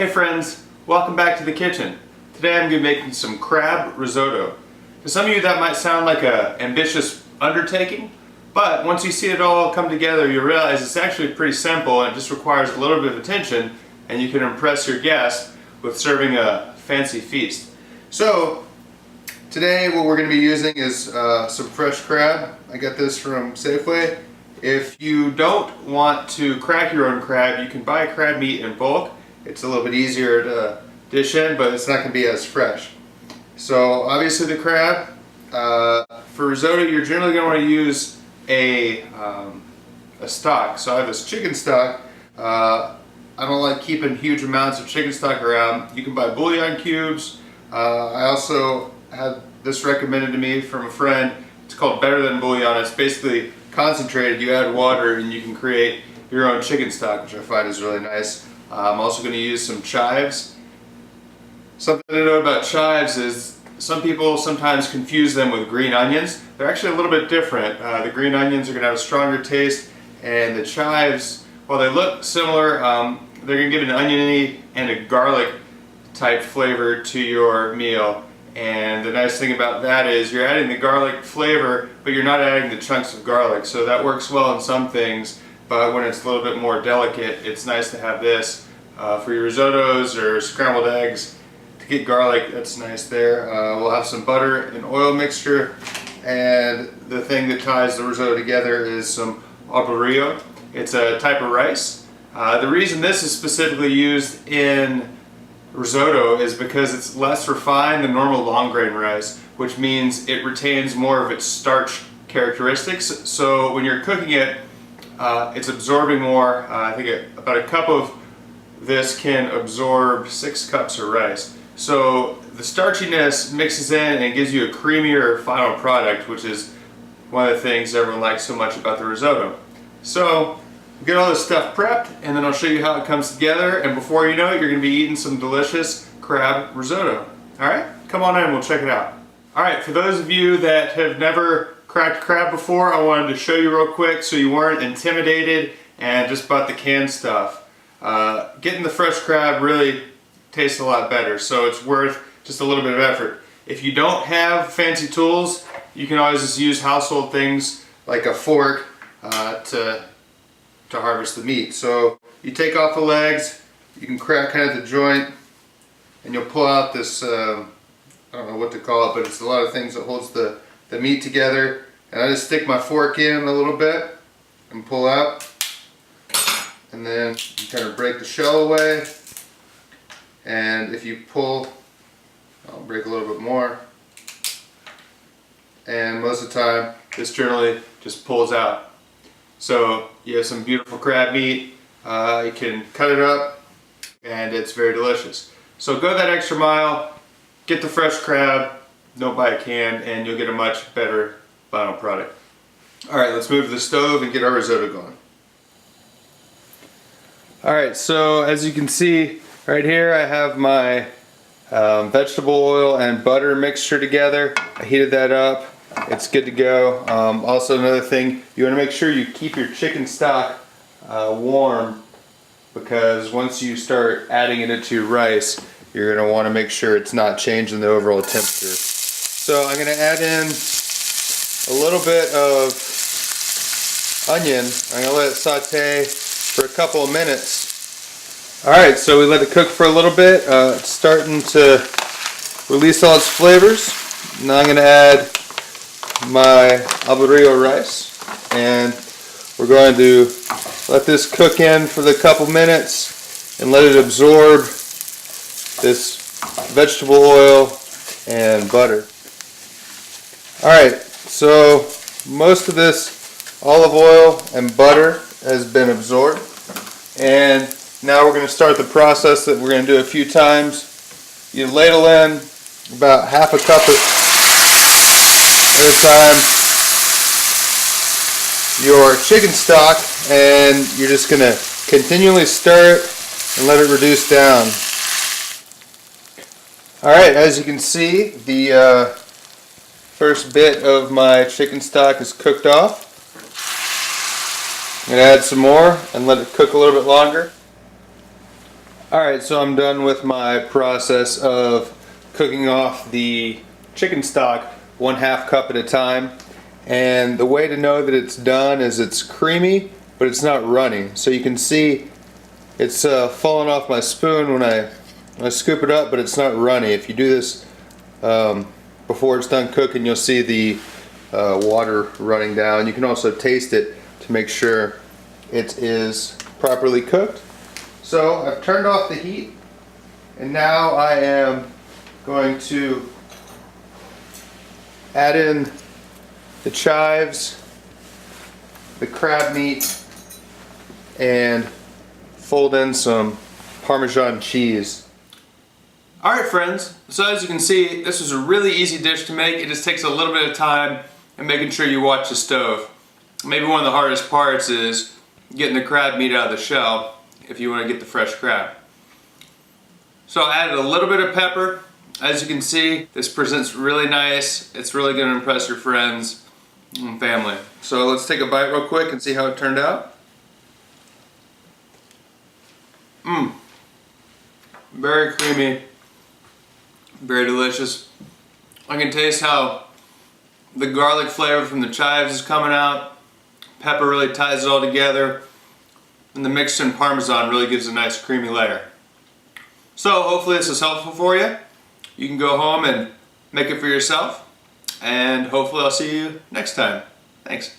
Hey friends, welcome back to the kitchen. Today I'm going to be making some crab risotto. To some of you that might sound like an ambitious undertaking, but once you see it all come together you'll realize it's actually pretty simple and it just requires a little bit of attention and you can impress your guests with serving a fancy feast. So today what we're going to be using is some fresh crab. I got this from Safeway. If you don't want to crack your own crab, you can buy crab meat in bulk. It's a little bit easier to dish in, but it's not going to be as fresh. So obviously the crab, for risotto you're generally going to want to use a stock. So I have this chicken stock. I don't like keeping huge amounts of chicken stock around. You can buy bouillon cubes. I also had this recommended to me from a friend. It's called Better Than Bouillon. It's basically concentrated. You add water and you can create your own chicken stock, which I find is really nice. I'm also going to use some chives. Something to know about chives is some people sometimes confuse them with green onions. They're actually a little bit different. The green onions are going to have a stronger taste, and the chives, while they look similar, they're going to give an oniony and a garlic type flavor to your meal. And the nice thing about that is you're adding the garlic flavor, but you're not adding the chunks of garlic. So that works well in some things, but when it's a little bit more delicate, it's nice to have this for your risottos or scrambled eggs. To get garlic, that's nice there. We'll have some butter and oil mixture, and the thing that ties the risotto together is some Arborio. It's a type of rice. The reason this is specifically used in risotto is because it's less refined than normal long grain rice, which means it retains more of its starch characteristics. So when you're cooking it, it's absorbing more. I think about a cup of this can absorb 6 cups of rice. So the starchiness mixes in and gives you a creamier final product, which is one of the things everyone likes so much about the risotto. So we'll get all this stuff prepped and then I'll show you how it comes together, and before you know it you're going to be eating some delicious crab risotto. Alright, come on in, we'll check it out. Alright, for those of you that have never cracked crab before, I wanted to show you real quick so you weren't intimidated and just bought the canned stuff. Getting the fresh crab really tastes a lot better, so it's worth just a little bit of effort. If you don't have fancy tools, you can always just use household things like a fork to harvest the meat. So you take off the legs, you can crack kind of the joint, and you'll pull out this, I don't know what to call it, but it's a lot of things that holds the meat together. And I just stick my fork in a little bit and pull out, and then you kind of break the shell away. And if you pull, I'll break a little bit more, and most of the time this generally just pulls out. So you have some beautiful crab meat. You can cut it up and it's very delicious. So go that extra mile, get the fresh crab, don't buy a can, and you'll get a much better final product. Alright, let's move to the stove and get our risotto going. Alright, so as you can see right here I have my vegetable oil and butter mixture together. I heated that up. It's good to go. Also another thing, you want to make sure you keep your chicken stock warm, because once you start adding it into your rice, you're going to want to make sure it's not changing the overall temperature. So I'm going to add in a little bit of onion. I'm going to let it saute for a couple of minutes. Alright, so we let it cook for a little bit. It's starting to release all its flavors. Now I'm going to add my Arborio rice, and we're going to let this cook in for the couple minutes and let it absorb this vegetable oil and butter. Alright, so most of this olive oil and butter has been absorbed, and now we're going to start the process that we're going to do a few times. You ladle in about half a cup at a time your chicken stock, and you're just going to continually stir it and let it reduce down. Alright, as you can see, the first bit of my chicken stock is cooked off. I'm going to add some more and let it cook a little bit longer. Alright, so I'm done with my process of cooking off the chicken stock 1/2 cup at a time. And the way to know that it's done is it's creamy, but it's not runny. So you can see it's falling off my spoon when I scoop it up, but it's not runny. If you do this before it's done cooking, you'll see the water running down. You can also taste it to make sure it is properly cooked. So I've turned off the heat, and now I am going to add in the chives, the crab meat, and fold in some Parmesan cheese. Alright friends, so as you can see, this is a really easy dish to make. It just takes a little bit of time and making sure you watch the stove. Maybe one of the hardest parts is getting the crab meat out of the shell if you want to get the fresh crab. So I added a little bit of pepper. As you can see, this presents really nice. It's really going to impress your friends and family. So let's take a bite real quick and see how it turned out. Very creamy, very delicious. I can taste how the garlic flavor from the chives is coming out. Pepper really ties it all together. And the mixed in Parmesan really gives a nice creamy layer. So hopefully this is helpful for you. You can go home and make it for yourself. And hopefully I'll see you next time. Thanks.